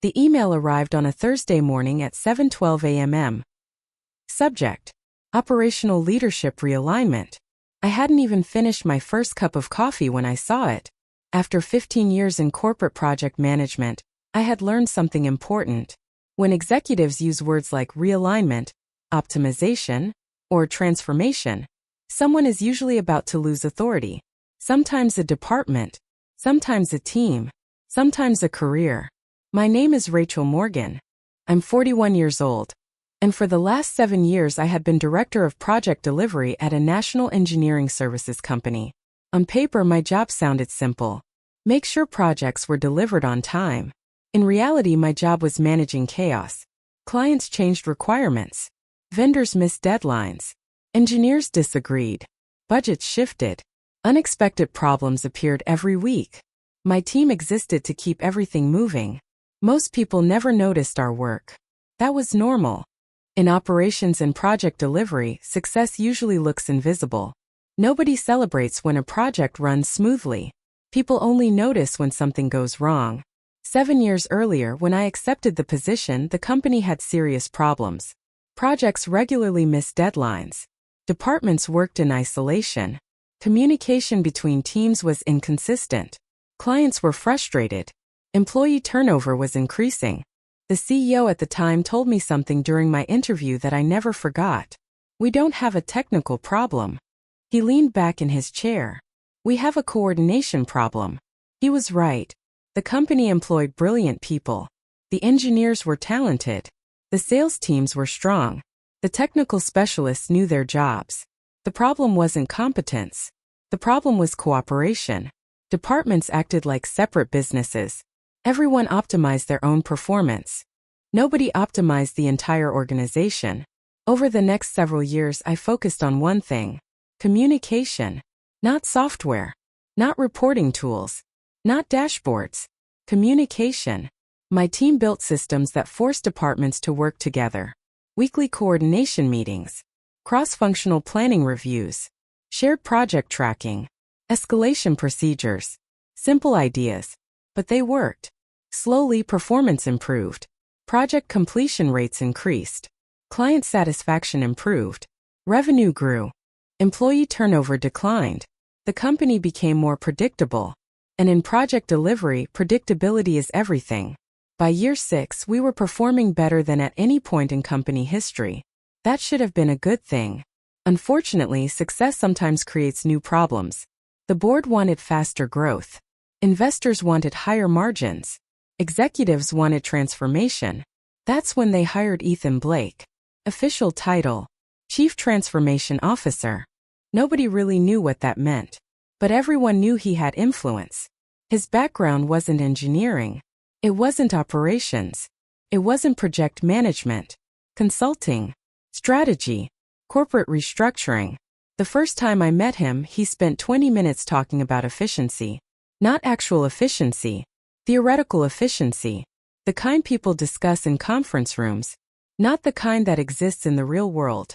The email arrived on a Thursday morning at 7:12 a.m. Subject: Operational Leadership Realignment. I hadn't even finished my first cup of coffee when I saw it. After 15 years in corporate project management, I had learned something important. When executives use words like realignment, optimization, or transformation, someone is usually about to lose authority. Sometimes a department, sometimes a team, sometimes a career. My name is Rachel Morgan. I'm 41 years old. And for the last 7 years I had been director of project delivery at a national engineering services company. On paper my job sounded simple. Make sure projects were delivered on time. In reality my job was managing chaos. Clients changed requirements. Vendors missed deadlines. Engineers disagreed. Budgets shifted. Unexpected problems appeared every week. My team existed to keep everything moving. Most people never noticed our work. That was normal. In operations and project delivery, success usually looks invisible. Nobody celebrates when a project runs smoothly. People only notice when something goes wrong. 7 years earlier, when I accepted the position, the company had serious problems. Projects regularly missed deadlines. Departments worked in isolation. Communication between teams was inconsistent. Clients were frustrated. Employee turnover was increasing. The CEO at the time told me something during my interview that I never forgot. We don't have a technical problem. He leaned back in his chair. We have a coordination problem. He was right. The company employed brilliant people. The engineers were talented. The sales teams were strong. The technical specialists knew their jobs. The problem wasn't competence. The problem was cooperation. Departments acted like separate businesses. Everyone optimized their own performance. Nobody optimized the entire organization. Over the next several years I focused on one thing: communication. Not software. Not reporting tools. Not dashboards. Communication. My team built systems that forced departments to work together. Weekly coordination meetings. Cross-functional planning reviews. Shared project tracking. Escalation procedures. Simple ideas. But they worked. Slowly, performance improved. Project completion rates increased. Client satisfaction improved. Revenue grew. Employee turnover declined. The company became more predictable. And in project delivery, predictability is everything. By year 6, we were performing better than at any point in company history. That should have been a good thing. Unfortunately, success sometimes creates new problems. The board wanted faster growth. Investors wanted higher margins. Executives wanted transformation. That's when they hired Ethan Blake. Official title: Chief Transformation Officer. Nobody really knew what that meant. But everyone knew he had influence. His background wasn't engineering. It wasn't operations. It wasn't project management. Consulting. Strategy. Corporate restructuring. The first time I met him, he spent 20 minutes talking about efficiency. Not actual efficiency. Theoretical efficiency. The kind people discuss in conference rooms. Not the kind that exists in the real world.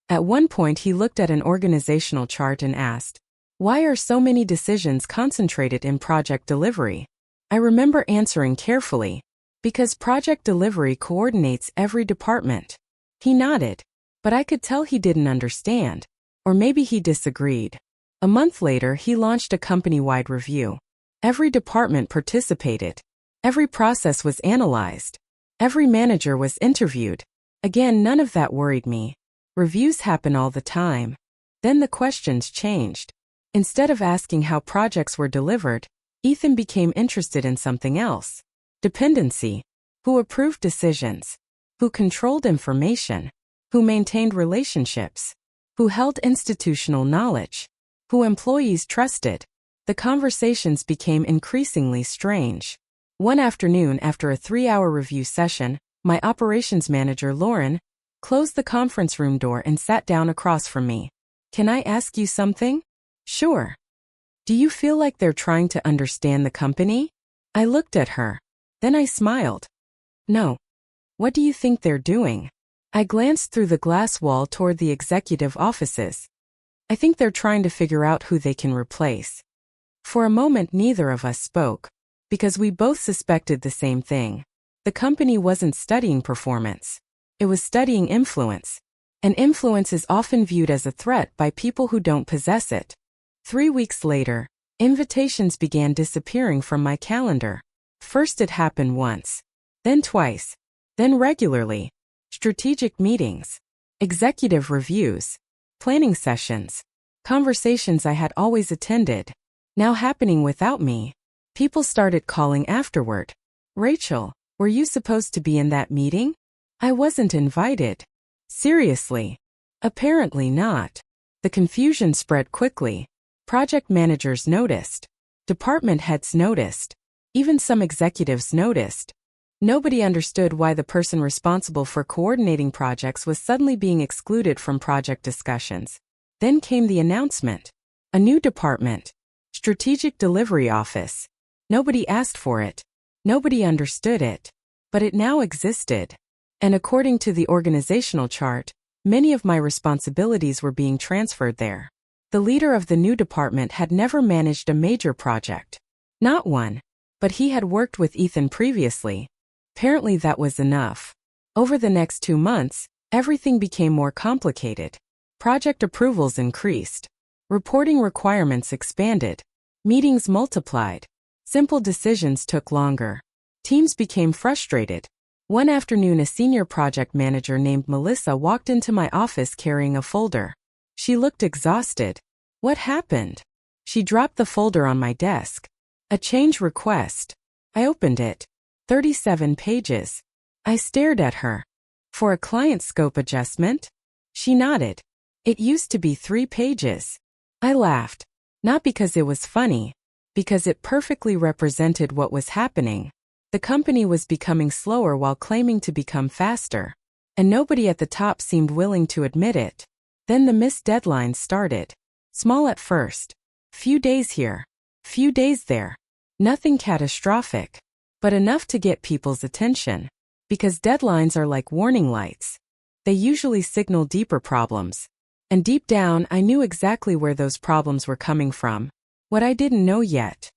At one point he looked at an organizational chart and asked, "Why are so many decisions concentrated in project delivery?" I remember answering carefully, "Because project delivery coordinates every department." He nodded, but I could tell he didn't understand. Or maybe he disagreed. A month later he launched a company-wide review. Every department participated. Every process was analyzed. Every manager was interviewed. Again, none of that worried me. Reviews happen all the time. Then the questions changed. Instead of asking how projects were delivered, Ethan became interested in something else. Dependency. Who approved decisions? Who controlled information? Who maintained relationships? Who held institutional knowledge? Who employees trusted? The conversations became increasingly strange. One afternoon, after a 3-hour review session, my operations manager, Lauren, closed the conference room door and sat down across from me. "Can I ask you something?" "Sure." "Do you feel like they're trying to understand the company?" I looked at her. Then I smiled. "No." "What do you think they're doing?" I glanced through the glass wall toward the executive offices. "I think they're trying to figure out who they can replace." For a moment neither of us spoke, because we both suspected the same thing. The company wasn't studying performance. It was studying influence. And influence is often viewed as a threat by people who don't possess it. 3 weeks later, invitations began disappearing from my calendar. First it happened once, then twice, then regularly. Strategic meetings, executive reviews, planning sessions, conversations I had always attended, now happening without me. People started calling afterward. Rachel, were you supposed to be in that meeting? I wasn't invited. Seriously? Apparently not. The confusion spread quickly. Project managers noticed. Department heads noticed. Even some executives noticed. Nobody understood why the person responsible for coordinating projects was suddenly being excluded from project discussions. Then came the announcement. A new department. Strategic Delivery Office. Nobody asked for it. Nobody understood it. But it now existed. And according to the organizational chart, many of my responsibilities were being transferred there. The leader of the new department had never managed a major project. Not one. But he had worked with Ethan previously. Apparently that was enough. Over the next 2 months, everything became more complicated. Project approvals increased. Reporting requirements expanded. Meetings multiplied. Simple decisions took longer. Teams became frustrated. One afternoon, a senior project manager named Melissa walked into my office carrying a folder. She looked exhausted. What happened? She dropped the folder on my desk. A change request. I opened it. 37 pages. I stared at her. For a client scope adjustment? She nodded. It used to be 3 pages. I laughed. Not because it was funny, because it perfectly represented what was happening. The company was becoming slower while claiming to become faster. And nobody at the top seemed willing to admit it. Then the missed deadlines started. Small at first. Few days here. Few days there. Nothing catastrophic. But enough to get people's attention. Because deadlines are like warning lights. They usually signal deeper problems. And deep down, I knew exactly where those problems were coming from. What I didn't know yet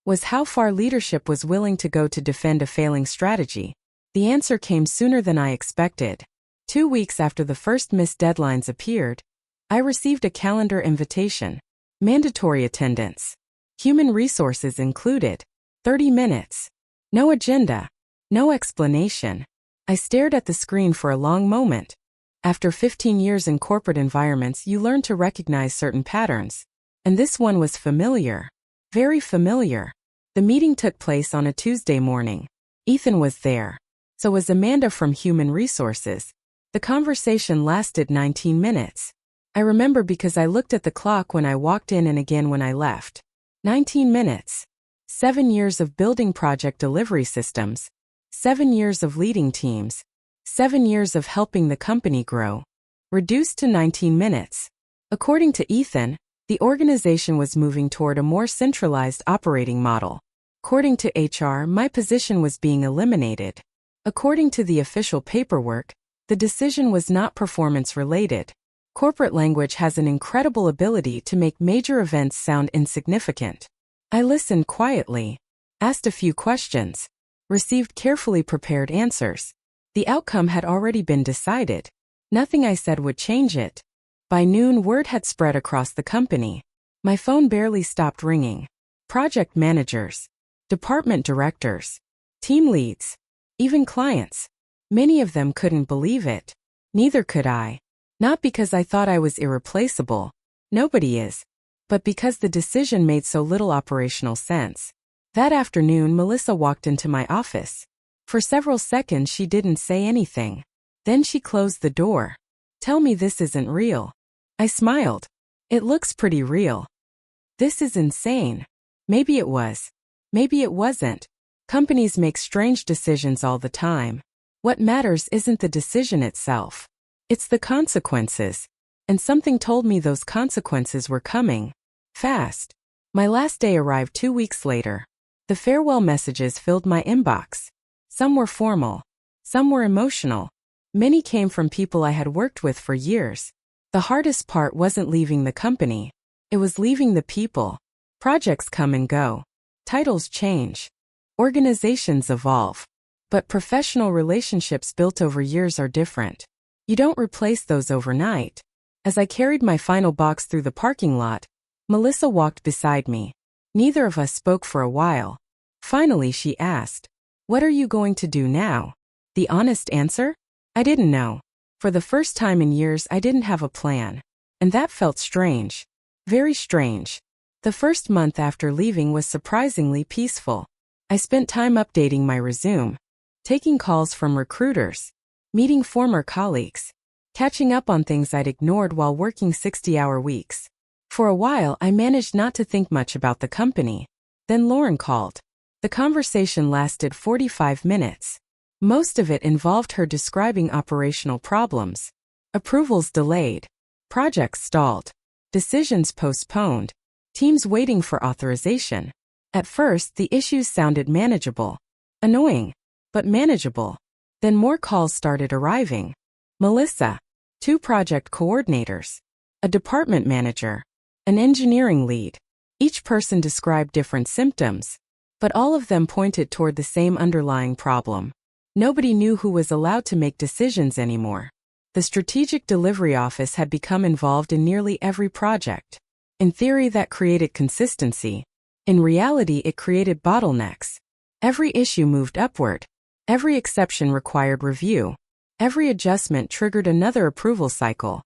was how far leadership was willing to go to defend a failing strategy. The answer came sooner than I expected. 2 weeks after the first missed deadlines appeared, I received a calendar invitation. Mandatory attendance. Human resources included. 30 minutes. No agenda. No explanation. I stared at the screen for a long moment. After 15 years in corporate environments, you learn to recognize certain patterns. And this one was familiar. Very familiar. The meeting took place on a Tuesday morning. Ethan was there. So was Amanda from Human Resources. The conversation lasted 19 minutes. I remember because I looked at the clock when I walked in and again when I left. 19 minutes. 7 years of building project delivery systems. 7 years of leading teams. 7 years of helping the company grow. Reduced to 19 minutes. According to Ethan, the organization was moving toward a more centralized operating model. According to HR, my position was being eliminated. According to the official paperwork, the decision was not performance-related. Corporate language has an incredible ability to make major events sound insignificant. I listened quietly, asked a few questions, received carefully prepared answers. The outcome had already been decided. Nothing I said would change it. By noon, word had spread across the company. My phone barely stopped ringing. Project managers, department directors, team leads, even clients. Many of them couldn't believe it. Neither could I. Not because I thought I was irreplaceable. Nobody is. But because the decision made so little operational sense. That afternoon, Melissa walked into my office. For several seconds, she didn't say anything. Then she closed the door. Tell me this isn't real. I smiled. It looks pretty real. This is insane. Maybe it was. Maybe it wasn't. Companies make strange decisions all the time. What matters isn't the decision itself. It's the consequences. And something told me those consequences were coming. Fast. My last day arrived 2 weeks later. The farewell messages filled my inbox. Some were formal. Some were emotional. Many came from people I had worked with for years. The hardest part wasn't leaving the company. It was leaving the people. Projects come and go. Titles change. Organizations evolve. But professional relationships built over years are different. You don't replace those overnight. As I carried my final box through the parking lot, Melissa walked beside me. Neither of us spoke for a while. Finally, she asked, "What are you going to do now?" The honest answer? I didn't know. For the first time in years, I didn't have a plan. And that felt strange. Very strange. The first month after leaving was surprisingly peaceful. I spent time updating my resume, taking calls from recruiters, meeting former colleagues, catching up on things I'd ignored while working 60-hour weeks. For a while, I managed not to think much about the company. Then Lauren called. The conversation lasted 45 minutes. Most of it involved her describing operational problems. Approvals delayed. Projects stalled. Decisions postponed. Teams waiting for authorization. At first, the issues sounded manageable. Annoying, but manageable. Then more calls started arriving. Melissa, 2 project coordinators, a department manager, an engineering lead. Each person described different symptoms, but all of them pointed toward the same underlying problem. Nobody knew who was allowed to make decisions anymore. The strategic delivery office had become involved in nearly every project. In theory, that created consistency. In reality, it created bottlenecks. Every issue moved upward. Every exception required review. Every adjustment triggered another approval cycle.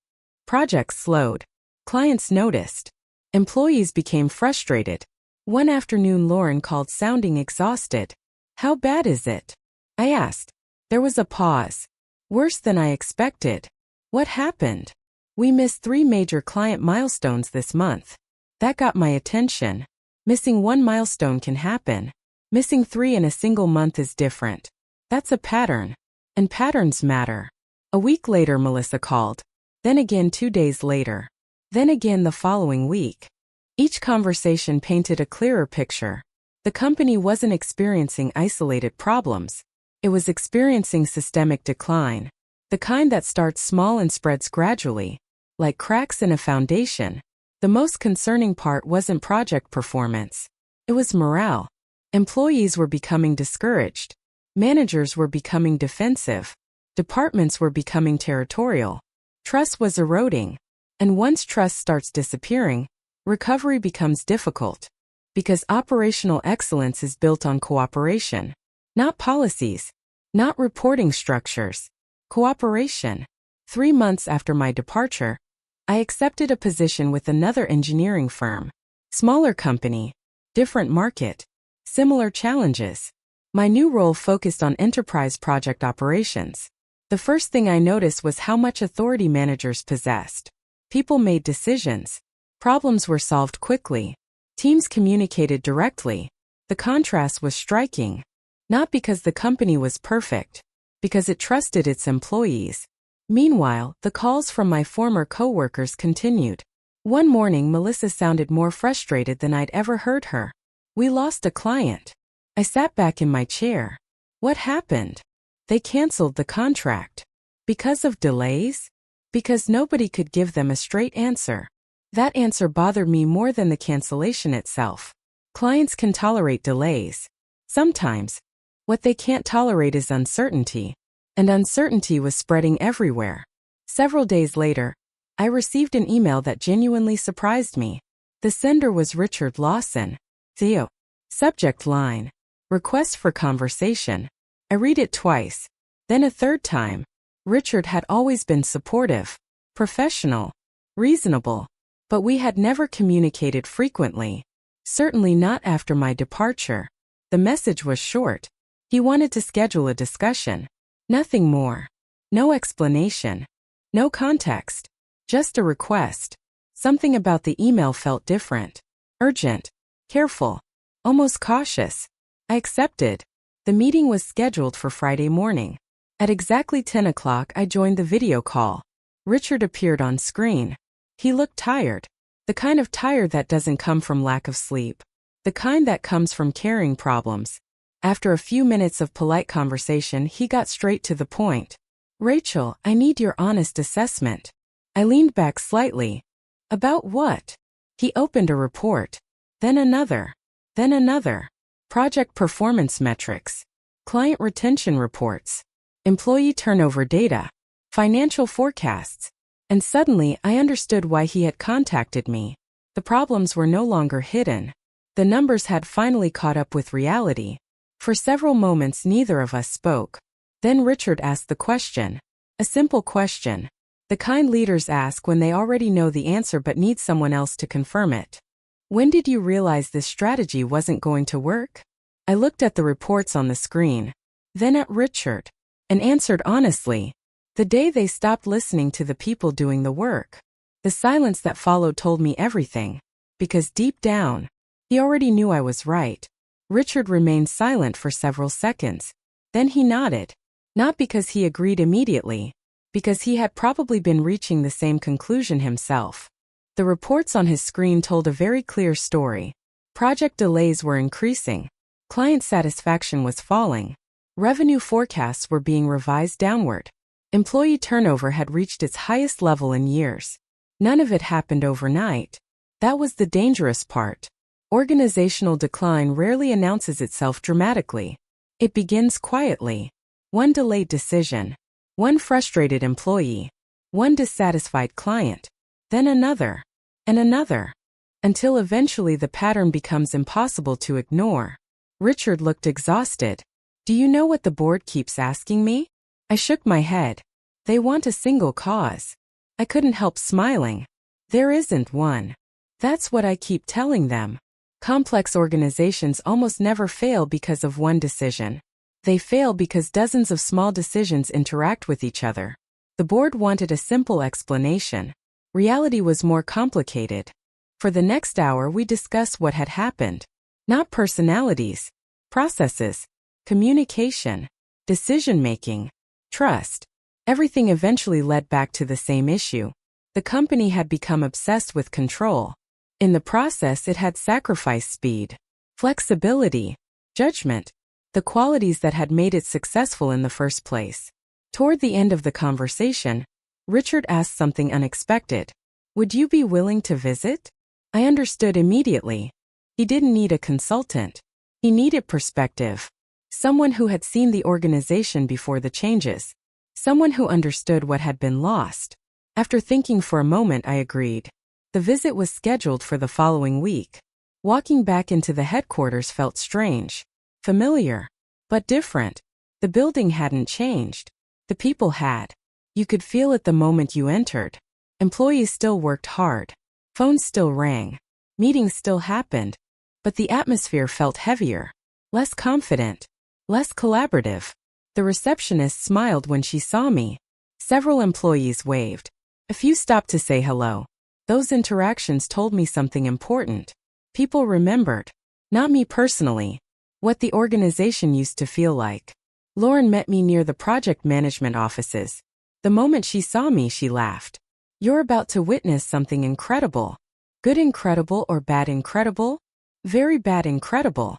Projects slowed. Clients noticed. Employees became frustrated. One afternoon, Lauren called sounding exhausted. "How bad is it?" I asked. There was a pause. "Worse than I expected." "What happened?" "We missed 3 major client milestones this month." That got my attention. Missing one milestone can happen. Missing 3 in a single month is different. That's a pattern. And patterns matter. A week later, Melissa called. Then again 2 days later. Then again the following week. Each conversation painted a clearer picture. The company wasn't experiencing isolated problems. It was experiencing systemic decline. The kind that starts small and spreads gradually, like cracks in a foundation. The most concerning part wasn't project performance. It was morale. Employees were becoming discouraged. Managers were becoming defensive. Departments were becoming territorial. Trust was eroding. And once trust starts disappearing, recovery becomes difficult. Because operational excellence is built on cooperation. Not policies. Not reporting structures. Cooperation. 3 months after my departure, I accepted a position with another engineering firm. Smaller company. Different market. Similar challenges. My new role focused on enterprise project operations. The first thing I noticed was how much authority managers possessed. People made decisions. Problems were solved quickly. Teams communicated directly. The contrast was striking. Not because the company was perfect, because it trusted its employees. Meanwhile, the calls from my former coworkers continued. One morning, Melissa sounded more frustrated than I'd ever heard her. "We lost a client." I sat back in my chair. "What happened?" "They canceled the contract." "Because of delays?" "Because nobody could give them a straight answer." That answer bothered me more than the cancellation itself. Clients can tolerate delays. Sometimes. What they can't tolerate is uncertainty. And uncertainty was spreading everywhere. Several days later, I received an email that genuinely surprised me. The sender was Richard Lawson. Theo. Subject line. Request for conversation. I read it twice. Then a third time. Richard had always been supportive, professional, reasonable. But we had never communicated frequently. Certainly not after my departure. The message was short. He wanted to schedule a discussion. Nothing more. No explanation. No context. Just a request. Something about the email felt different. Urgent. Careful. Almost cautious. I accepted. The meeting was scheduled for Friday morning. At exactly 10 o'clock, I joined the video call. Richard appeared on screen. He looked tired. The kind of tired that doesn't come from lack of sleep. The kind that comes from carrying problems. After a few minutes of polite conversation, he got straight to the point. "Rachel, I need your honest assessment." I leaned back slightly. "About what?" He opened a report. Then another. Then another. Project performance metrics. client retention reports, employee turnover data, financial forecasts. And suddenly I understood why he had contacted me. The problems were no longer hidden. The numbers had finally caught up with reality. For several moments neither of us spoke. Then Richard asked the question. A simple question. The kind leaders ask when they already know the answer but need someone else to confirm it. When did you realize this strategy wasn't going to work? I looked at the reports on the screen, then at Richard, and answered honestly. The day they stopped listening to the people doing the work. The silence that followed told me everything. Because deep down, he already knew I was right. Richard remained silent for several seconds. Then he nodded. Not because he agreed immediately, because he had probably been reaching the same conclusion himself. The reports on his screen told a very clear story. Project delays were increasing. Client satisfaction was falling. Revenue forecasts were being revised downward. Employee turnover had reached its highest level in years. None of it happened overnight. That was the dangerous part. Organizational decline rarely announces itself dramatically. It begins quietly. One delayed decision. One frustrated employee. One dissatisfied client. Then another. And another. Until eventually the pattern becomes impossible to ignore. Richard looked exhausted. Do you know what the board keeps asking me? I shook my head. They want a single cause. I couldn't help smiling. There isn't one. That's what I keep telling them. Complex organizations almost never fail because of one decision. They fail because dozens of small decisions interact with each other. The board wanted a simple explanation. Reality was more complicated. For the next hour we discussed what had happened. Not personalities, processes, communication, decision-making, trust. Everything eventually led back to the same issue. The company had become obsessed with control. In the process it had sacrificed speed, flexibility, judgment, the qualities that had made it successful in the first place. Toward the end of the conversation, Richard asked something unexpected. Would you be willing to visit? I understood immediately. He didn't need a consultant. He needed perspective. Someone who had seen the organization before the changes. Someone who understood what had been lost. After thinking for a moment, I agreed. The visit was scheduled for the following week. Walking back into the headquarters felt strange. Familiar. But different. The building hadn't changed. The people had. You could feel it the moment you entered. Employees still worked hard. Phones still rang. Meetings still happened. But the atmosphere felt heavier. Less confident. Less collaborative. The receptionist smiled when she saw me. Several employees waved. A few stopped to say hello. Those interactions told me something important. People remembered. Not me personally. What the organization used to feel like. Lauren met me near the project management offices. The moment she saw me, she laughed. You're about to witness something incredible. Good incredible or bad incredible? Very bad incredible.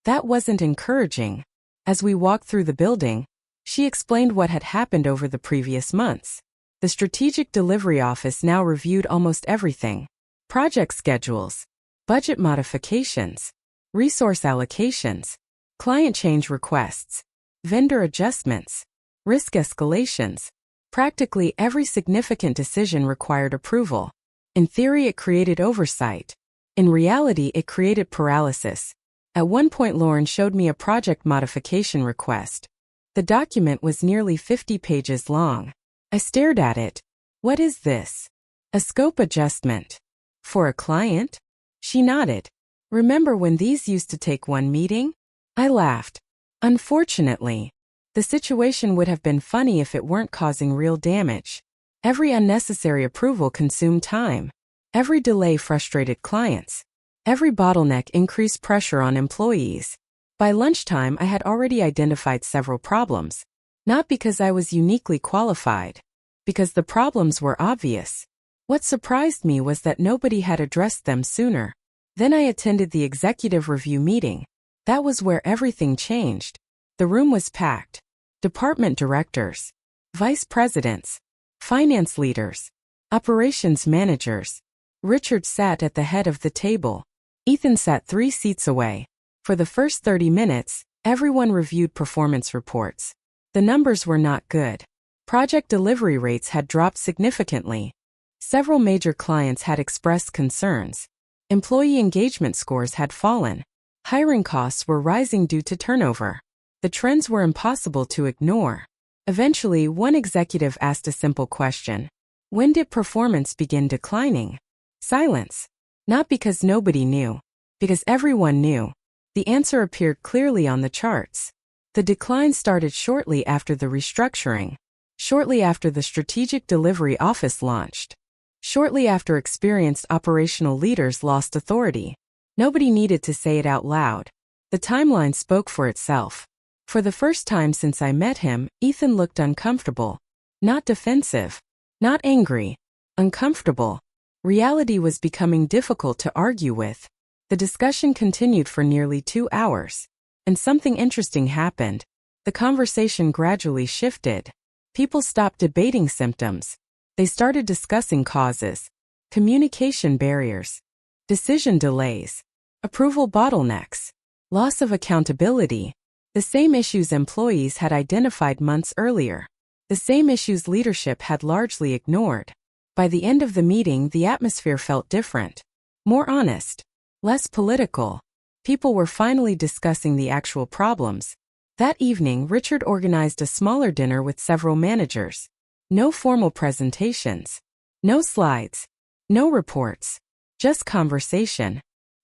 That wasn't encouraging. As we walked through the building, she explained what had happened over the previous months. The strategic delivery office now reviewed almost everything. Project schedules, budget modifications, resource allocations, client change requests, vendor adjustments, risk escalations. Practically every significant decision required approval. In theory, it created oversight. In reality, it created paralysis. At one point, Lauren showed me a project modification request. The document was nearly 50 pages long. I stared at it. What is this? A scope adjustment. For a client? She nodded. Remember when these used to take one meeting? I laughed. Unfortunately, the situation would have been funny if it weren't causing real damage. Every unnecessary approval consumed time. Every delay frustrated clients. Every bottleneck increased pressure on employees. By lunchtime, I had already identified several problems. Not because I was uniquely qualified. Because the problems were obvious. What surprised me was that nobody had addressed them sooner. Then I attended the executive review meeting. That was where everything changed. The room was packed. Department directors, vice presidents, finance leaders, operations managers. Richard sat at the head of the table. Ethan sat 3 seats away. For the first 30 minutes, Everyone reviewed performance reports. The numbers were not good. Project delivery rates had dropped significantly. Several major clients had expressed concerns. Employee engagement scores had fallen. Hiring costs were rising due to turnover. The trends were impossible to ignore. Eventually, one executive asked a simple question. When did performance begin declining? Silence. Not because nobody knew. Because everyone knew. The answer appeared clearly on the charts. The decline started shortly after the restructuring. Shortly after the Strategic Delivery Office launched. Shortly after experienced operational leaders lost authority. Nobody needed to say it out loud. The timeline spoke for itself. For the first time since I met him, Ethan looked uncomfortable. Not defensive. Not angry. Uncomfortable. Reality was becoming difficult to argue with. The discussion continued for nearly 2 hours. And something interesting happened. The conversation gradually shifted. People stopped debating symptoms. They started discussing causes, communication barriers, decision delays, approval bottlenecks, loss of accountability, the same issues employees had identified months earlier, the same issues leadership had largely ignored. By the end of the meeting, the atmosphere felt different, more honest, less political. People were finally discussing the actual problems. That evening, Richard organized a smaller dinner with several managers. No formal presentations. No slides. No reports. Just conversation.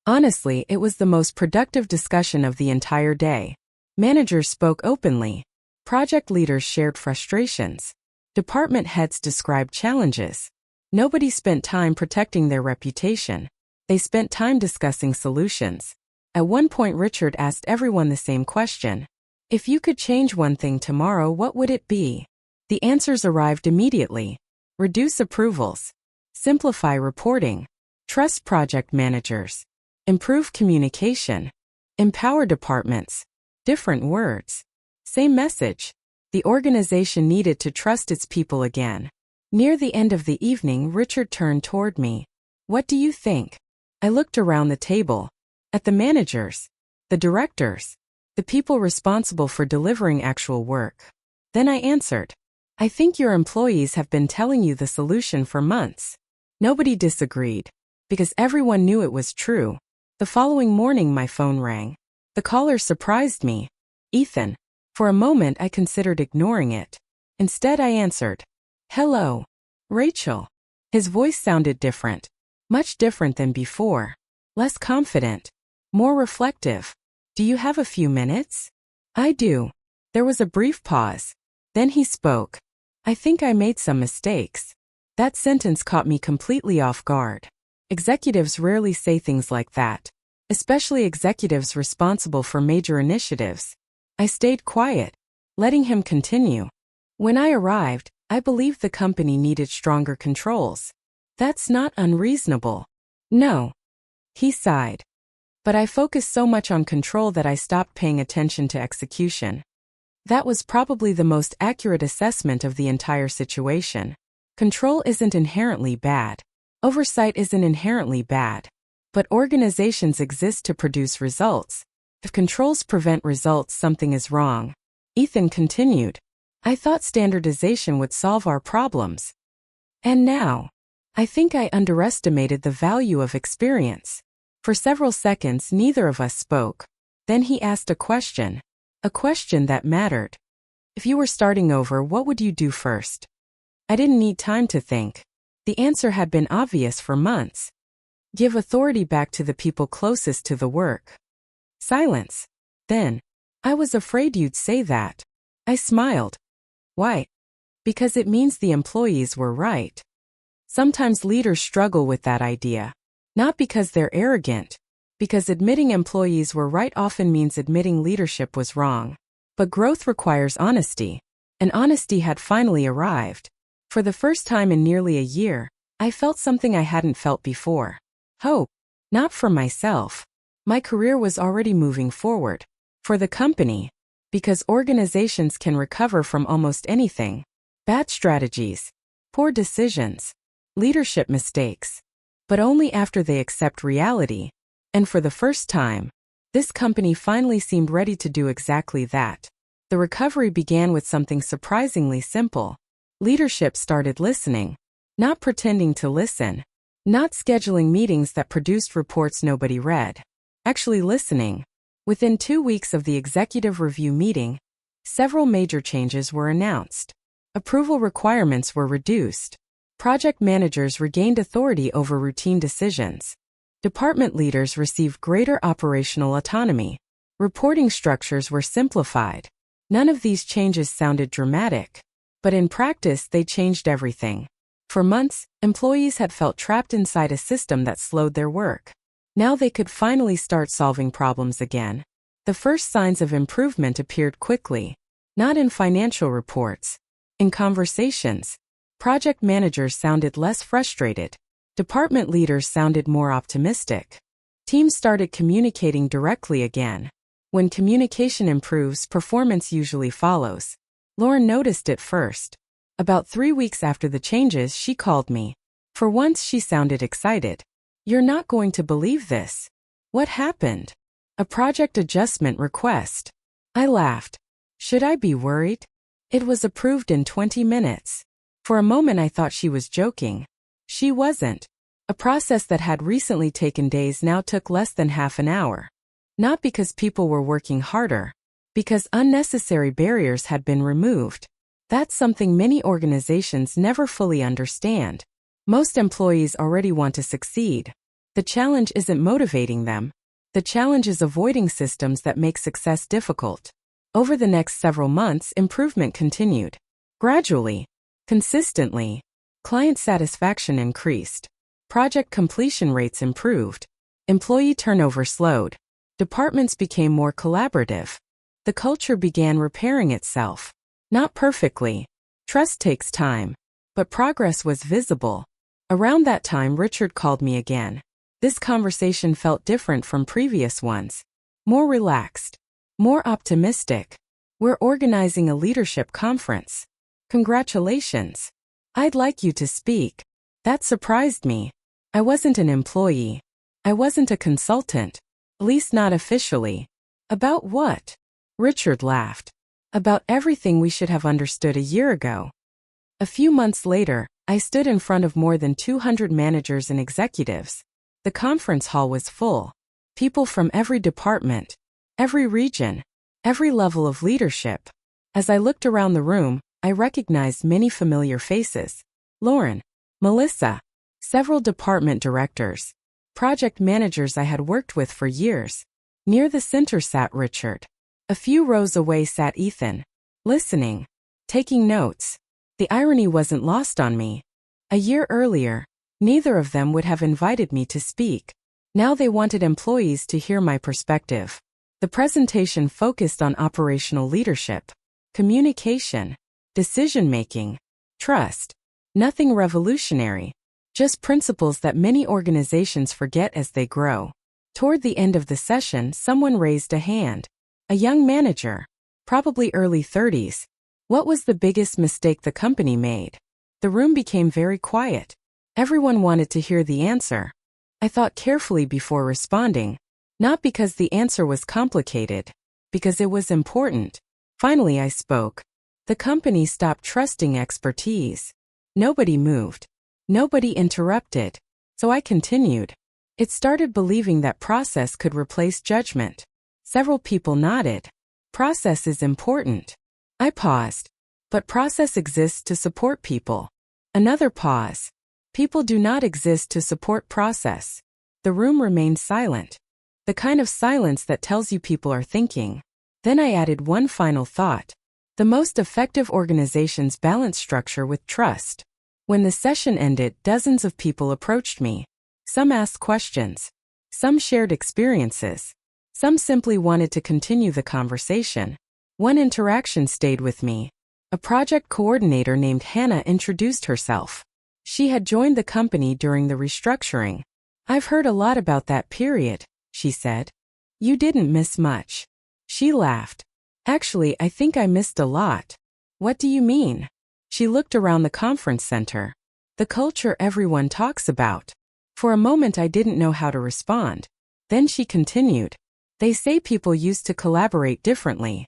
Honestly, it was the most productive discussion of the entire day. Managers spoke openly. Project leaders shared frustrations. Department heads described challenges. Nobody spent time protecting their reputation. They spent time discussing solutions. At one point, Richard asked everyone the same question. If you could change one thing tomorrow, what would it be? The answers arrived immediately. Reduce approvals. Simplify reporting. Trust project managers. Improve communication. Empower departments. Different words. Same message. The organization needed to trust its people again. Near the end of the evening, Richard turned toward me. What do you think? I looked around the table. At the managers. The directors. The people responsible for delivering actual work. Then I answered. I think your employees have been telling you the solution for months. Nobody disagreed. Because everyone knew it was true. The following morning my phone rang. The caller surprised me. Ethan. For a moment I considered ignoring it. Instead I answered. Hello. Rachel. His voice sounded different. Much different than before. Less confident. More reflective. Do you have a few minutes? I do. There was a brief pause. Then he spoke. I think I made some mistakes. That sentence caught me completely off guard. Executives rarely say things like that. Especially executives responsible for major initiatives. I stayed quiet, letting him continue. When I arrived, I believed the company needed stronger controls. That's not unreasonable. No. He sighed. But I focused so much on control that I stopped paying attention to execution. That was probably the most accurate assessment of the entire situation. Control isn't inherently bad. Oversight isn't inherently bad. But organizations exist to produce results. If controls prevent results, something is wrong. Ethan continued. I thought standardization would solve our problems. And now, I think I underestimated the value of experience. For several seconds, neither of us spoke. Then he asked a question. A question that mattered. If you were starting over, what would you do first? I didn't need time to think. The answer had been obvious for months. Give authority back to the people closest to the work. Silence. Then, I was afraid you'd say that. I smiled. Why? Because it means the employees were right. Sometimes leaders struggle with that idea. Not because they're arrogant. Because admitting employees were right often means admitting leadership was wrong. But growth requires honesty. And honesty had finally arrived. For the first time in nearly a year, I felt something I hadn't felt before. Hope. Not for myself. My career was already moving forward. For the company. Because organizations can recover from almost anything. Bad strategies. Poor decisions. Leadership mistakes. But only after they accept reality. And for the first time, This company finally seemed ready to do exactly that. The recovery began with something surprisingly simple. Leadership started listening. Not pretending to listen. Not scheduling meetings that produced reports nobody read. Actually listening. Within 2 weeks of the executive review meeting, several major changes were announced. Approval requirements were reduced. Project managers regained authority over routine decisions. Department leaders received greater operational autonomy. Reporting structures were simplified. None of these changes sounded dramatic, but in practice they changed everything. For months, employees had felt trapped inside a system that slowed their work. Now they could finally start solving problems again. The first signs of improvement appeared quickly, not in financial reports. In conversations, project managers sounded less frustrated. Department leaders sounded more optimistic. Teams started communicating directly again. When communication improves, performance usually follows. Lauren noticed it first. About 3 weeks after the changes, she called me. For once, she sounded excited. "You're not going to believe this." "What happened?" "A project adjustment request." I laughed. Should I be worried? It was approved in 20 minutes. For a moment I thought she was joking. She wasn't. A process that had recently taken days now took less than half an hour. Not because people were working harder, because unnecessary barriers had been removed. That's something many organizations never fully understand. Most employees already want to succeed. The challenge isn't motivating them. The challenge is avoiding systems that make success difficult. Over the next several months, improvement continued. Gradually, consistently, client satisfaction increased. Project completion rates improved. Employee turnover slowed. Departments became more collaborative. The culture began repairing itself. Not perfectly. Trust takes time. But progress was visible. Around that time, Richard called me again. This conversation felt different from previous ones. More relaxed. More optimistic. "We're organizing a leadership conference." "Congratulations. I'd like you to speak." That surprised me. I wasn't an employee. I wasn't a consultant. At least not officially. "About what?" Richard laughed. "About everything we should have understood a year ago." A few months later, I stood in front of more than 200 managers and executives. The conference hall was full. People from every department, every region, every level of leadership. As I looked around the room, I recognized many familiar faces. Lauren, Melissa, several department directors, project managers I had worked with for years. Near the center sat Richard. A few rows away sat Ethan, listening, taking notes. The irony wasn't lost on me. A year earlier, neither of them would have invited me to speak. Now they wanted employees to hear my perspective. The presentation focused on operational leadership, communication, decision-making, trust. Nothing revolutionary, just principles that many organizations forget as they grow. Toward the end of the session, someone raised a hand. A young manager, probably early 30s. What was the biggest mistake the company made? The room became very quiet. Everyone wanted to hear the answer. I thought carefully before responding, not because the answer was complicated, because it was important. Finally, I spoke. The company stopped trusting expertise. Nobody moved. Nobody interrupted. So I continued. It started believing that process could replace judgment. Several people nodded. Process is important. I paused. But process exists to support people. Another pause. People do not exist to support process. The room remained silent. The kind of silence that tells you people are thinking. Then I added one final thought. The most effective organizations balance structure with trust. When the session ended, dozens of people approached me. Some asked questions. Some shared experiences. Some simply wanted to continue the conversation. One interaction stayed with me. A project coordinator named Hannah introduced herself. She had joined the company during the restructuring. "I've heard a lot about that period," she said. "You didn't miss much." She laughed. "Actually, I think I missed a lot." "What do you mean?" She looked around the conference center. "The culture everyone talks about." For a moment I didn't know how to respond. Then she continued. They say people used to collaborate differently.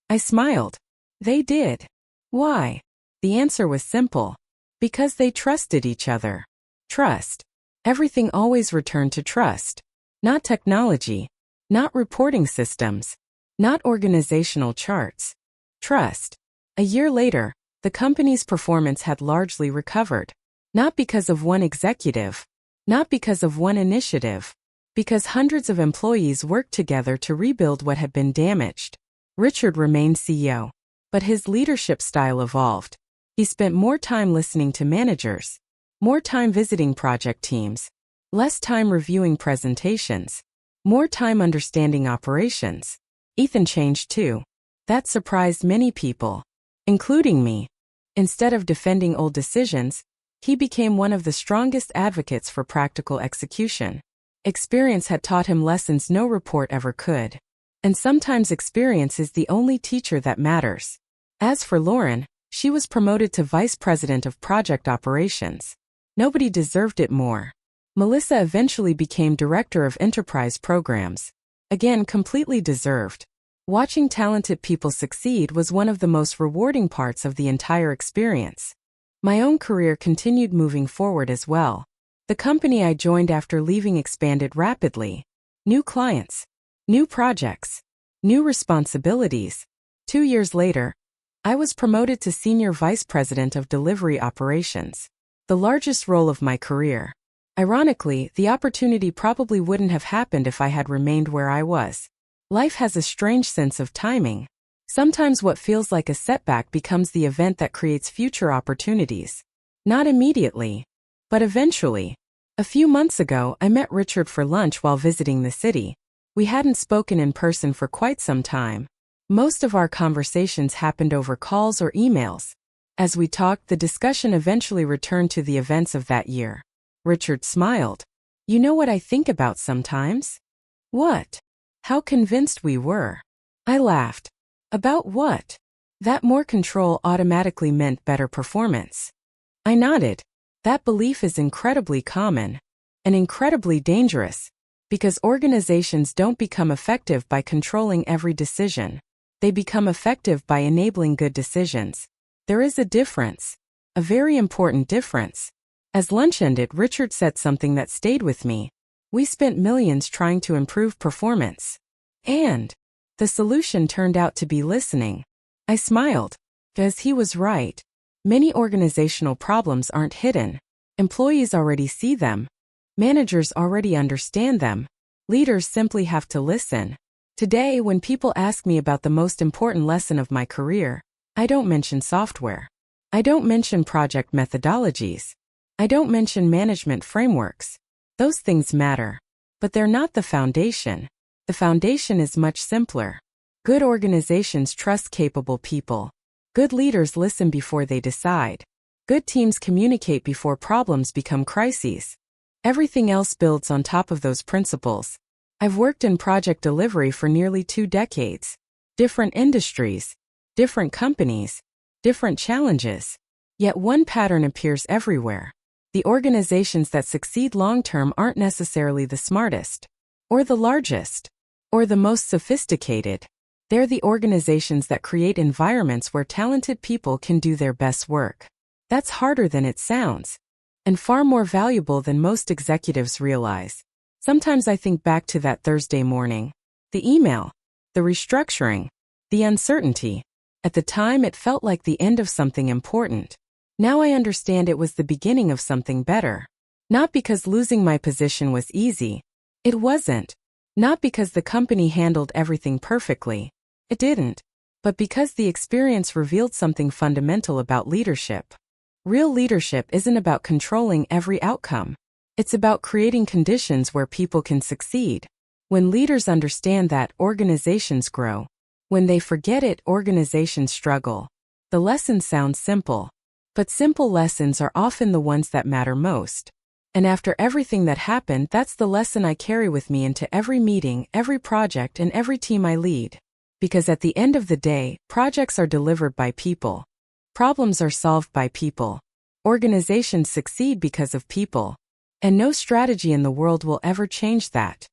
I smiled. They did. Why? The answer was simple. Because they trusted each other. Trust. Everything always returned to trust. Not technology. Not reporting systems. Not organizational charts. Trust. A year later, the company's performance had largely recovered. Not because of one executive. Not because of one initiative. Because hundreds of employees worked together to rebuild what had been damaged. Richard remained CEO. But his leadership style evolved. He spent more time listening to managers. More time visiting project teams. Less time reviewing presentations. More time understanding operations. Ethan changed too. That surprised many people, including me. Instead of defending old decisions, he became one of the strongest advocates for practical execution. Experience had taught him lessons no report ever could. And sometimes experience is the only teacher that matters. As for Lauren, she was promoted to Vice President of Project Operations. Nobody deserved it more. Melissa eventually became Director of Enterprise Programs. Again, completely deserved. Watching talented people succeed was one of the most rewarding parts of the entire experience. My own career continued moving forward as well. The company I joined after leaving expanded rapidly. New clients. New projects. New responsibilities. 2 years later, I was promoted to Senior Vice President of Delivery Operations. The largest role of my career. Ironically, the opportunity probably wouldn't have happened if I had remained where I was. Life has a strange sense of timing. Sometimes what feels like a setback becomes the event that creates future opportunities. Not immediately, but eventually. A few months ago, I met Richard for lunch while visiting the city. We hadn't spoken in person for quite some time. Most of our conversations happened over calls or emails. As we talked, the discussion eventually returned to the events of that year. Richard smiled. You know what I think about sometimes? What? How convinced we were. I laughed. About what? That more control automatically meant better performance. I nodded. That belief is incredibly common. And incredibly dangerous. Because organizations don't become effective by controlling every decision. They become effective by enabling good decisions. There is a difference. A very important difference. As lunch ended, Richard said something that stayed with me. We spent millions trying to improve performance. And the solution turned out to be listening. I smiled. Because he was right. Many organizational problems aren't hidden. Employees already see them. Managers already understand them. Leaders simply have to listen. Today, when people ask me about the most important lesson of my career, I don't mention software. I don't mention project methodologies. I don't mention management frameworks. Those things matter. But they're not the foundation. The foundation is much simpler. Good organizations trust capable people. Good leaders listen before they decide. Good teams communicate before problems become crises. Everything else builds on top of those principles. I've worked in project delivery for nearly 2 decades. Different industries. Different companies. Different challenges. Yet one pattern appears everywhere. The organizations that succeed long-term aren't necessarily the smartest, or the largest, or the most sophisticated. They're the organizations that create environments where talented people can do their best work. That's harder than it sounds, and far more valuable than most executives realize. Sometimes I think back to that Thursday morning. The email, the restructuring, the uncertainty. At the time, it felt like the end of something important. Now I understand it was the beginning of something better. Not because losing my position was easy. It wasn't. Not because the company handled everything perfectly. It didn't. But because the experience revealed something fundamental about leadership. Real leadership isn't about controlling every outcome. It's about creating conditions where people can succeed. When leaders understand that, organizations grow. When they forget it, organizations struggle. The lesson sounds simple. But simple lessons are often the ones that matter most. And after everything that happened, that's the lesson I carry with me into every meeting, every project, and every team I lead. Because at the end of the day, projects are delivered by people. Problems are solved by people. Organizations succeed because of people. And no strategy in the world will ever change that.